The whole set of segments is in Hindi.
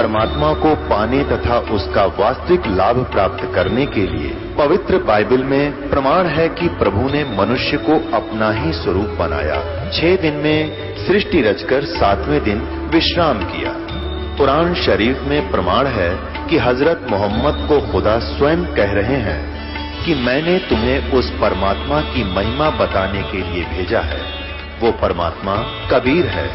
परमात्मा को पाने तथा उसका वास्तविक लाभ प्राप्त करने के लिए पवित्र बाइबल में प्रमाण है कि प्रभु ने मनुष्य को अपना ही स्वरूप बनाया। 6 दिन में सृष्टि रचकर 7वें दिन विश्राम किया। कुरान शरीफ में प्रमाण है कि हजरत मोहम्मद को खुदा स्वयं कह रहे हैं कि मैंने तुम्हें उस परमात्मा की महिमा बताने के लिए भेजा है। वो परमात्मा कबीर है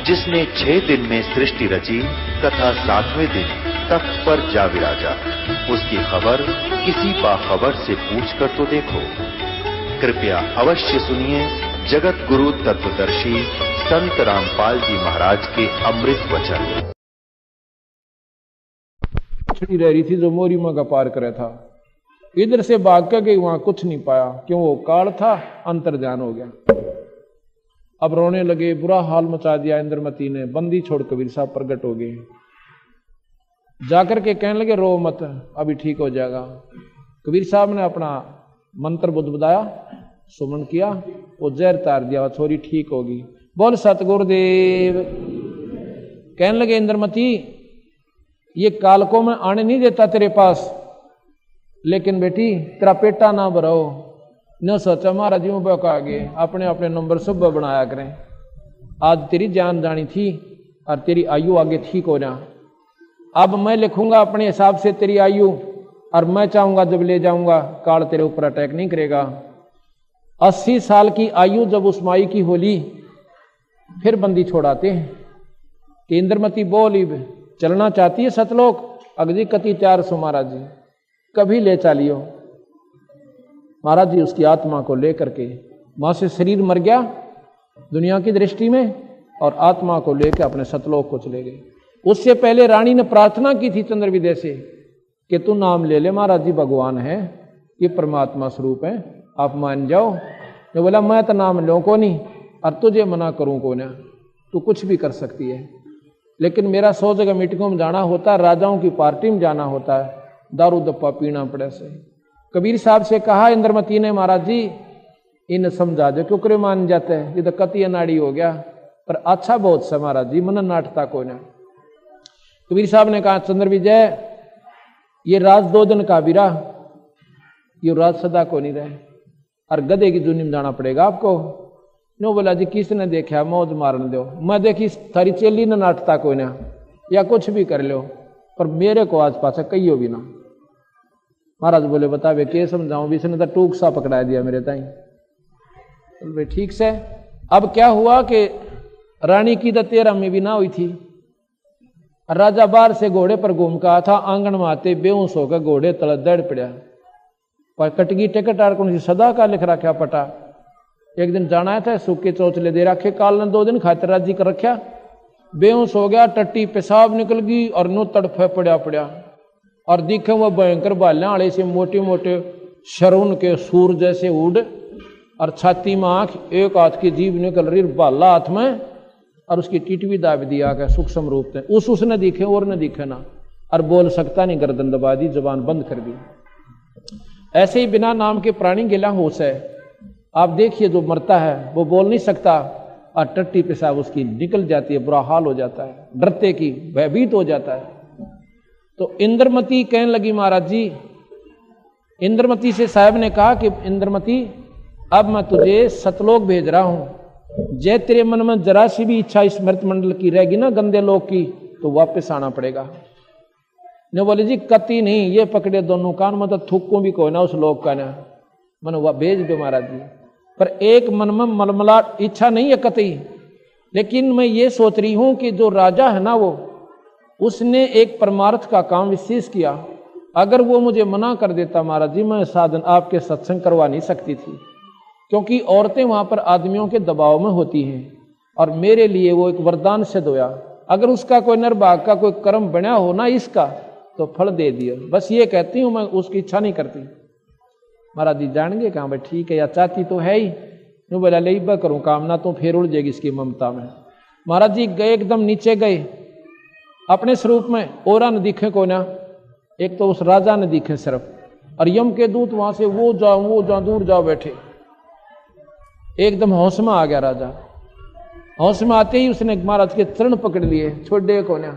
जिसने 6 दिन में सृष्टि रची तथा 7वें दिन तख्त पर जा विराजा। उसकी खबर किसी बाखबर से पूछकर तो देखो। कृपया अवश्य सुनिए जगत गुरु तत्वदर्शी संत रामपाल जी महाराज के अमृत वचन। छड़ी रह रही थी जो मोरी मां का पार करे था, इधर से भाग कर गई, वहां कुछ नहीं पाया। क्यों? वो काल था, अंतर्ध्यान हो गया। अब रोने लगे, बुरा हाल मचा दिया इंद्रमती ने। बंदी छोड़ कबीर साहब प्रकट हो गए, जाकर के कहने लगे रो मत, अभी ठीक हो जाएगा। कबीर साहब ने अपना मंत्र बुदबुदाया, सुमन किया, वो जहर तार दिया, छोरी ठीक होगी। बोल सतगुरुदेव। कहने लगे इंद्रमती, ये काल को मैं आने नहीं देता तेरे पास, लेकिन बेटी तेरा पेटा ना भराओ। न सोचा महाराज जी बका गए, अपने अपने नंबर सब बनाया करें। आज तेरी जान जानी थी और तेरी आयु आगे ठीक हो जा। अब मैं लिखूंगा अपने हिसाब से तेरी आयु, और मैं चाहूंगा जब ले जाऊंगा काल तेरे ऊपर अटैक नहीं करेगा। 80 साल की आयु जब उस माई की होली, फिर बंदी छोड़ाते हैं कि इंद्रमती बोली चलना चाहती है सतलोक, अगजी कति 400 महाराज जी कभी ले चालियो। महाराज जी उसकी आत्मा को लेकर के, वहां से शरीर मर गया दुनिया की दृष्टि में, और आत्मा को लेकर अपने सतलोक को चले गए। उससे पहले रानी ने प्रार्थना की थी चंद्रविदय से कि तू नाम ले ले, महाराज जी भगवान है, ये परमात्मा स्वरूप है, आप मान जाओ। तो बोला मैं तो नाम लो को नहीं, और तुझे मना करूं को ना, तू कुछ भी कर सकती है, लेकिन मेरा 100 जगह मीटिंगों में जाना होता है, राजाओं की पार्टी में जाना होता है, दारू दप्पा पीना पड़े से। कबीर साहब से कहा इंद्रमती ने, महाराज जी इन समझा दो, क्यों करे मान जाते हैं, ये तो कति अनाड़ी हो गया, पर अच्छा बहुत सा महाराज जी मन नाटता को ना। कबीर साहब ने कहा चंद्र विजय, ये राज 2 दिन का बीरा, ये राज सदा को नहीं रहे, और गधे की जूनी में जाना पड़ेगा आपको। नो बोला जी किसने देखा, मौज मारने दो, मैं देखी थारी चेली ने नाटता को ना, या कुछ भी कर लो, पर मेरे को आज पासा कहियो भी ना। महाराज बोले बतावे के समझाऊं, भी इसने तो टूक सा पकड़ा दिया मेरे ताई। ठीक से अब क्या हुआ कि रानी की तो 13 में भी ना हुई थी, राजा बाहर से घोड़े पर घूम का था, आंगन में आते बेहोश होकर घोड़े तले दड़ पड़ा, पर कटगी टिकट आर कौन सी सदा का लिख रखा पटा। एक दिन जाना था, सूखे चौचले दे रखे, काल ने 2 दिन खातिर राजी कर रखा, बेहोश हो गया, टट्टी पेशाब निकल गई और नो तड़फे पड़ा, और दिखे वो भयंकर बाल्या वाले से मोटे मोटे शरून के सूर जैसे उड़, और छाती में आंख, एक हाथ की जीभ निकल रही, बाला हाथ में, और उसकी टिटवी दाब दिया गया सूक्ष्म रूप से। उसने दिखे और न दिखे ना, और बोल सकता नहीं, गर्दन दबा दी, जबान बंद कर दी। ऐसे ही बिना नाम के प्राणी गिला होश है। आप देखिए जो मरता है वो बोल नहीं सकता, और टट्टी पेशाब उसकी निकल जाती है, बुरा हाल हो जाता है, डरते की भयभीत हो जाता है। तो इंद्रमती कहने लगी महाराज जी, इंद्रमती से साहब ने कहा कि इंद्रमती अब मैं तुझे सतलोक भेज रहा हूं, जय तेरे मन में जरा सी भी इच्छा इस मृत मंडल की रहेगी ना, गंदे लोक की, तो वापस आना पड़ेगा। ने बोले जी कति नहीं, ये पकड़े दोनों कान, मतलब थूकूं भी कोई ना उस लोक का ना, मन वह भेज दो महाराज जी। पर एक मन में मलमला इच्छा नहीं है कतई, लेकिन मैं ये सोच रही हूं कि जो राजा है ना, वो उसने एक परमार्थ का काम विशेष किया, अगर वो मुझे मना कर देता महाराज जी, मैं साधन आपके सत्संग करवा नहीं सकती थी, क्योंकि औरतें वहां पर आदमियों के दबाव में होती हैं, और मेरे लिए वो एक वरदान सिद्ध होया। अगर उसका कोई निर्भाग का कोई कर्म बना हो ना इसका, तो फल दे दिया। बस ये कहती हूं, मैं उसकी इच्छा नहीं करती। महाराज जी जानेंगे कहाँ भाई, ठीक है, या चाहती तो है ही, यूं बोला ले करूं काम ना, तो फिर उड़ जाएगी इसकी ममता में। महाराज जी गए, एकदम नीचे गए अपने स्वरूप में, और न दिखे को ना, एक तो उस राजा ने दिखे सिर्फ, और यम के दूत वहां से वो जाओ दूर जाओ बैठे। एकदम होश में आ गया राजा। होश में आते ही उसने महाराज के चरण पकड़ लिए, छोड़ दे को ना।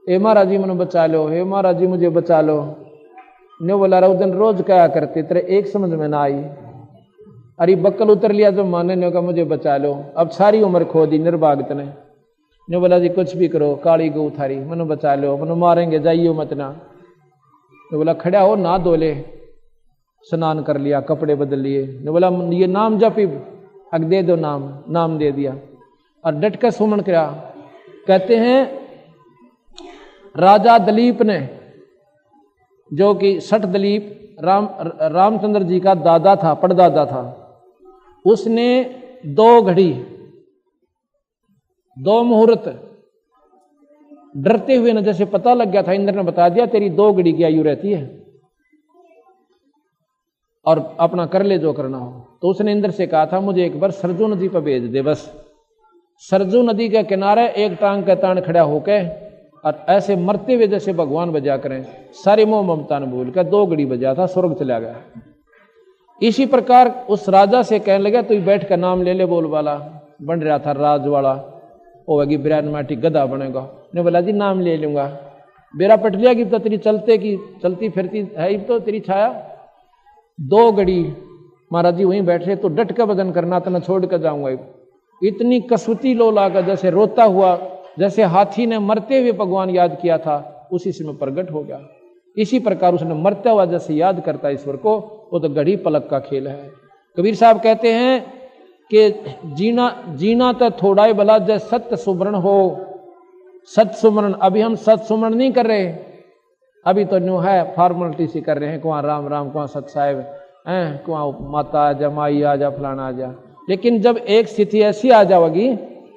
हे महाराज जी मैंने बचा लो, हे महाराज जी मुझे बचा लो। ने बोला रहा दिन रोज क्या करते तेरे एक समझ में ना आई। अरे बक्कल उतर लिया जो माने ने कहा मुझे बचा लो, अब सारी उम्र खो दी निर्भाग्य ने बोला जी कुछ भी करो काली गौ थारी मनो बचा लो, मनो मारेंगे जाइयो मत ना। ने बोला खड़ा हो ना धोले, स्नान कर लिया कपड़े बदल लिए। ने बोला ये नाम जपी, अग दे दो नाम दे दिया और डट कर सुमन करा। कहते हैं राजा दलीप ने, जो कि सठ दलीप रामचंद्र जी का दादा था, परदादा था, उसने 2 घड़ी 2 मुहूर्त डरते हुए न, जैसे पता लग गया था, इंद्र ने बता दिया तेरी 2 घड़ी की आयु रहती है और अपना कर ले जो करना हो। तो उसने इंद्र से कहा था मुझे एक बार सरजू नदी पर भेज दे। बस सरजू नदी के किनारे एक टांग के तान खड़ा होके और ऐसे मरते हुए जैसे भगवान बजा करें, सारे मोह ममता ने भूल कर 2 घड़ी बजा था, स्वर्ग चला गया। इसी प्रकार उस राजा से कहने लगा तू बैठ कर नाम ले ले, बोल वाला बन रहा था राज वाला, होगी बिरान माटी गधा बनेगा। ने बोला जी नाम ले लूंगा, बेरा पटलिया की तो तेरी चलती फिरती है तो तेरी छाया। 2 घड़ी महाराज जी वहीं बैठे तो डट का वजन करना तो मैं छोड़ कर जाऊंगा। इतनी कसौती लो लाकर जैसे रोता हुआ, जैसे हाथी ने मरते हुए भगवान याद किया था उसी से में प्रगट हो गया। इसी प्रकार उसने मरता हुआ जैसे याद करता ईश्वर को, वो तो घड़ी पलक का खेल है। कबीर साहब कहते हैं कि जीना तो थोड़ा ही भला जय सत्य सुमरण हो। सत्य सुमरण अभी हम सत्य सुमरण नहीं कर रहे, अभी तो न्यू है फॉर्मेलिटी से कर रहे हैं, कुआं राम राम कुआं सत साहेब हैं, कुआं माता आ जा, माई आ जा, फलाना आ जा। लेकिन जब एक स्थिति ऐसी आ जाएगी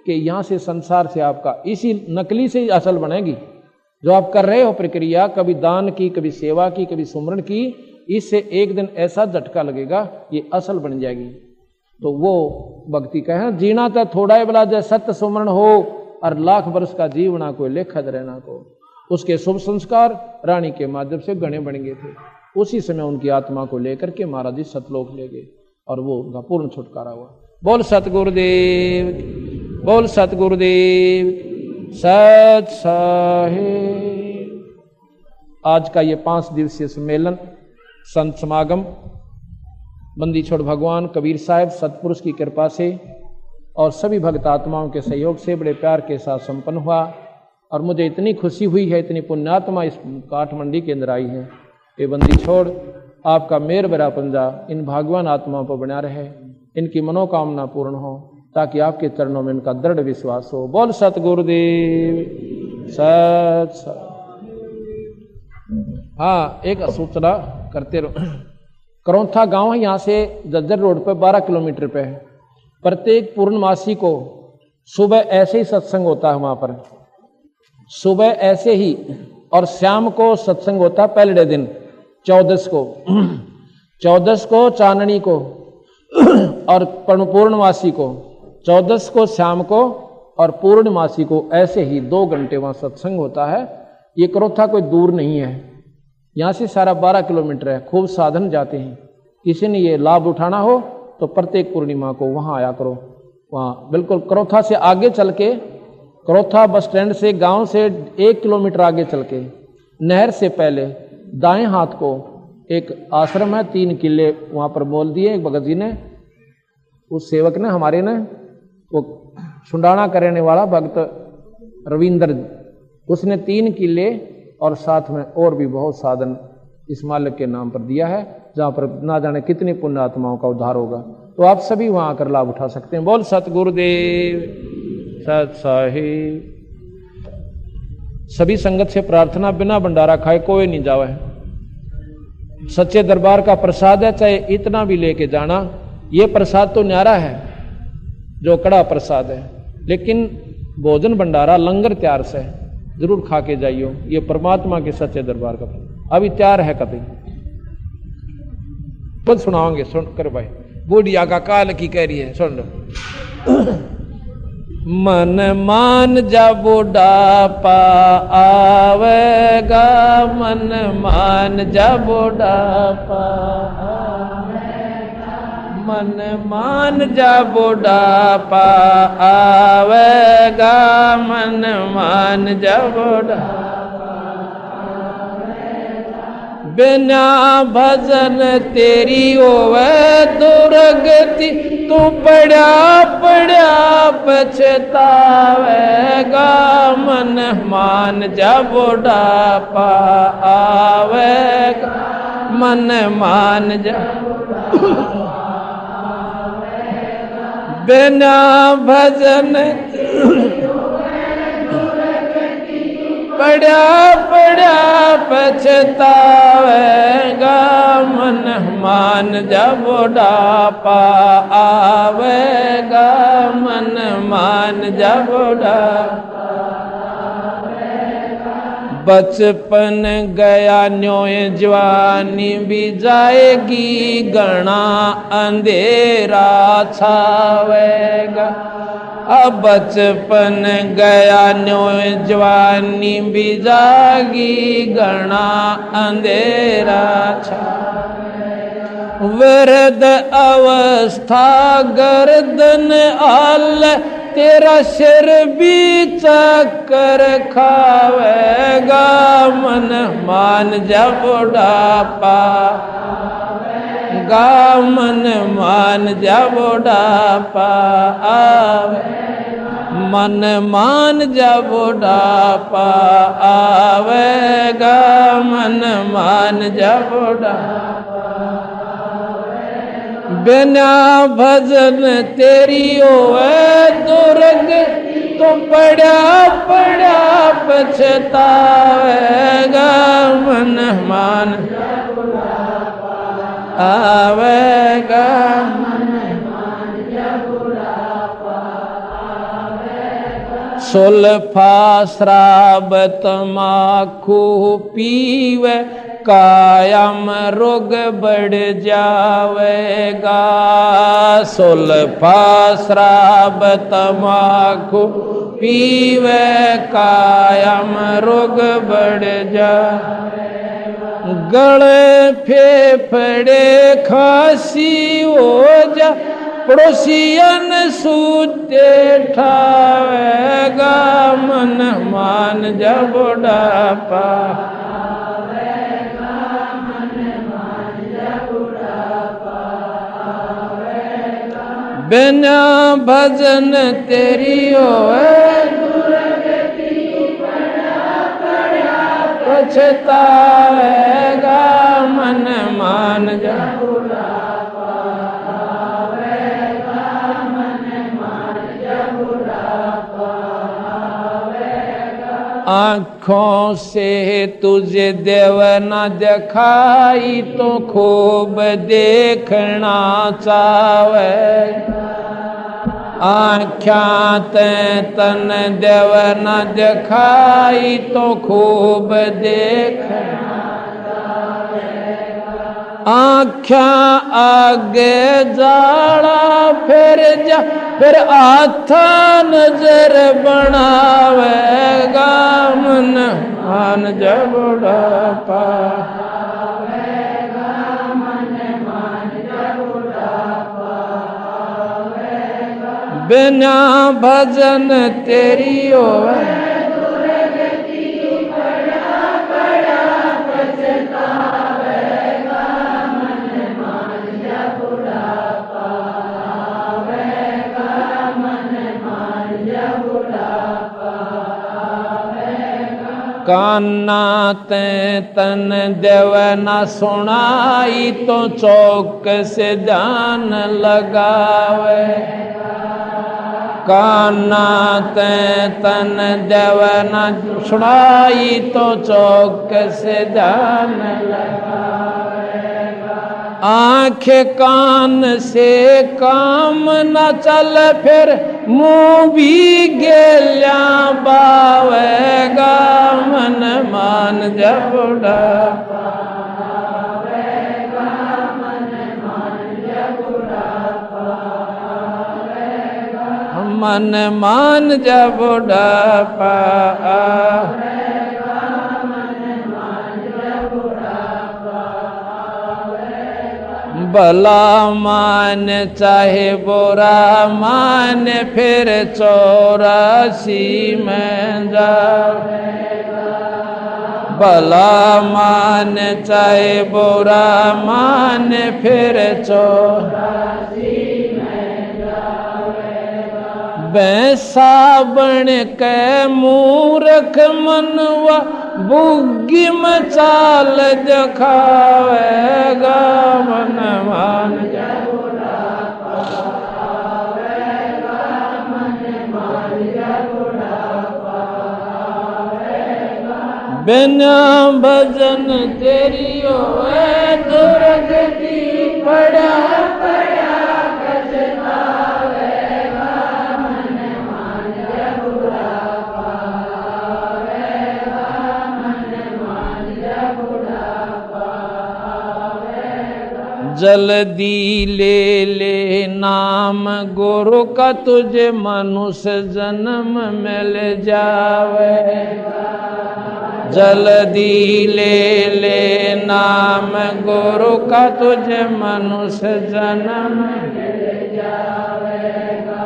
कि यहां से संसार से आपका इसी नकली से असल बनेगी, जो आप कर रहे हो प्रक्रिया, कभी दान की, कभी सेवा की, कभी सुमरण की, इससे एक दिन ऐसा झटका लगेगा ये असल बन जाएगी। तो वो भक्ति का है, जीना तो थोड़ा ही बला जय सत्य सुमरण हो और लाख वर्ष का जीवना को लेखा रहना को। उसके शुभ संस्कार रानी के माध्यम से गणे बन गए थे। उसी समय उनकी आत्मा को लेकर के महाराज जी सतलोक ले गए और वो उनका पूर्ण छुटकारा हुआ। बोल सतगुरुदेव, बोल सतगुरुदेव सत साहिब। आज का ये 5 दिवसीय सम्मेलन संत समागम बंदी छोड़ भगवान कबीर साहब सतपुरुष की कृपा से और सभी भक्त आत्माओं के सहयोग से बड़े प्यार के साथ संपन्न हुआ। और मुझे इतनी खुशी हुई है, इतनी पुण्यात्मा इस काठमंडी के अंदर आई है। ये बंदी छोड़ आपका मेर बरा पंजा इन भगवान आत्माओं पर बना रहे, इनकी मनोकामना पूर्ण हो, ताकि आपके चरणों में इनका दृढ़ विश्वास हो। बोल सतगुरुदेव सत। हाँ, एक सूचना करते रहो। करौंथा गांव है, यहाँ से जज्जर रोड पर 12 किलोमीटर पे है। प्रत्येक पूर्णमासी को सुबह ऐसे ही सत्संग होता है वहां पर, सुबह ऐसे ही, और शाम को सत्संग होता है पहले दिन 14 को चांदनी को और पूर्णमासी को, 14 को शाम को और पूर्णमासी को ऐसे ही 2 घंटे वहां सत्संग होता है। ये करौथा कोई दूर नहीं है, यहाँ से सारा 12 किलोमीटर है। खूब साधन जाते हैं, किसी ने ये लाभ उठाना हो तो प्रत्येक पूर्णिमा को वहाँ आया करो। वहाँ बिल्कुल करौथा से आगे चल के, करौथा बस स्टैंड से गांव से 1 किलोमीटर आगे चल के, नहर से पहले दाएं हाथ को एक आश्रम है, 3 किले वहाँ पर बोल दिए एक भगत जी ने, उस सेवक ने हमारे ने, वो सुंडाना करने वाला भक्त रविंद्र, उसने 3 किले और साथ में और भी बहुत साधन इस मालिक के नाम पर दिया है, जहाँ पर ना जाने कितनी पुण्य आत्माओं का उद्धार होगा। तो आप सभी वहाँ आकर लाभ उठा सकते हैं। बोल सतगुरुदेव सत साहिब। सभी संगत से प्रार्थना, बिना भंडारा खाए कोई नहीं जावे। सच्चे दरबार का प्रसाद है, चाहे इतना भी लेके जाना। ये प्रसाद तो न्यारा है जो कड़ा प्रसाद है, लेकिन भोजन भंडारा लंगर तैयार से जरूर खा के जाइयो। ये परमात्मा के सच्चे दरबार का अभी तैयार है कभी खुद सुनाओगे। सुन कर भाई, बूढ़िया का काल की कह रही है, सुन लो। मन मान जा बुढ़ापा आवेगा, मन मान जा बुढ़ापा आवेगा, मन मान जा बुढ़ापा आवेगा, मन मान जा बुढ़ापा। बिना भजन तेरी होवे दुर्गति, तू पड़ा पड़ा पछतावेगा, मन मान जब बुढ़ापा आवेगा, मन मान जब बिना भजन पड़ा पड़ा पछतावेगा, मन मान जब बुढ़ापा आवेगा, मन मान जब बुढ़ापा। बचपन गया न्योय जवानी भी जाएगी, घना अंधेरा छावेगा। अब बचपन गया न्योय जवानी भी जागी, घना अंधेरा छावेगा। वृद्ध अवस्था गर्दन आल, तेरा सिर भी चक्कर खावेगा, मन मान जब बुढ़ापा गा, मन मान जब बुढ़ापा आवेगा, मन मान जब बुढ़ापा आवेगा, मन मान जब बुढ़ापा। बिना भजन तेरी होवे दुर्गति, तो पड़ा पड़ा पछतावेगा, मन मान आवेगा, मन मान जब बुढ़ापा आवेगा। सुल्फा शराब तमाकू पीवे, कायम रोग बढ़ जावेगा। सुल्फा शराब तमाकू पीवे, कायम रोग बढ़ जावेगा। गले फेफड़े खांसी हो जा, पड़ोसियन सूते ठावेगा, मन मान जब बुढ़ापा। बिना भजन तेरी होवे दुर्गति, पड़ा पड़ा पछतावेगा, मन मान जब बुढ़ापा आवेगा, मन मान जब बुढ़ापा आवेगा। आँखों से तुझे देव न दिखाई, तो खूब देखना चावेगा। आँख्यां तन देव न दिखाई, तो खूब देखना चावेगा। आँख्यां आगे जाड़ा फिर जा, फिर आथा नजर बनावेगा, मन मान जब बुढ़ापा। बिना भजन तेरी होवे दुर्गति, पड़ा पड़ा पछतावेगा, मन मान जब बुढ़ापा आवेगा, मन मान जब बुढ़ापा आवेगा। कान्ना ते तन देव न सुनाई, तो चौक से ध्यान लगावे। कान्ना ते तन देव न सुनाई, तो चौक से ध्यान लगावेगा। आँख कान से काम न चल, फिर मुँह भी गेल्या बावेगा, मन मान जब बुढ़ापा। मन मान जब बुढ़ापा आवेगा, मन मान जब बुढ़ापा आवेगा। भला मान चाहे बुरा मान, फिर 84 में जावेगा। भला मान चाहे बुरा मान फिर 84 बैसा बन के मूर्ख मनवा बुग्गी मचाल दिखावेगा मन मान बिना भजन तेरी होए दुर्गति पड़ा पड़ा पछतावेगा मन मान बुरा पावेगा मन मान बुरा पावेगा जल्दी ले ले नाम गुरु का तुझे मनुष्य जन्म मिल जावेगा जल्दी ले ले नाम गुरु का तुझे मनुष्य जन्म मिल जावेगा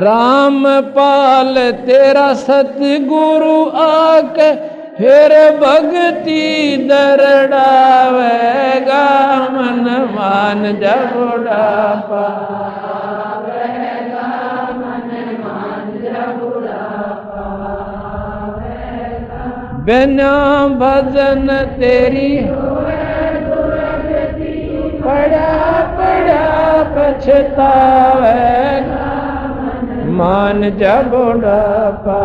राम पाल तेरा सतगुरु आके फिर भक्ति दरड़ावेगा मन मान जब बुढ़ापा बिना भजन तेरी पड़ा पड़ा पछतावेगा मान जब बुढ़ापा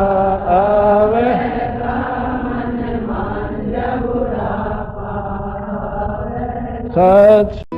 आवे सच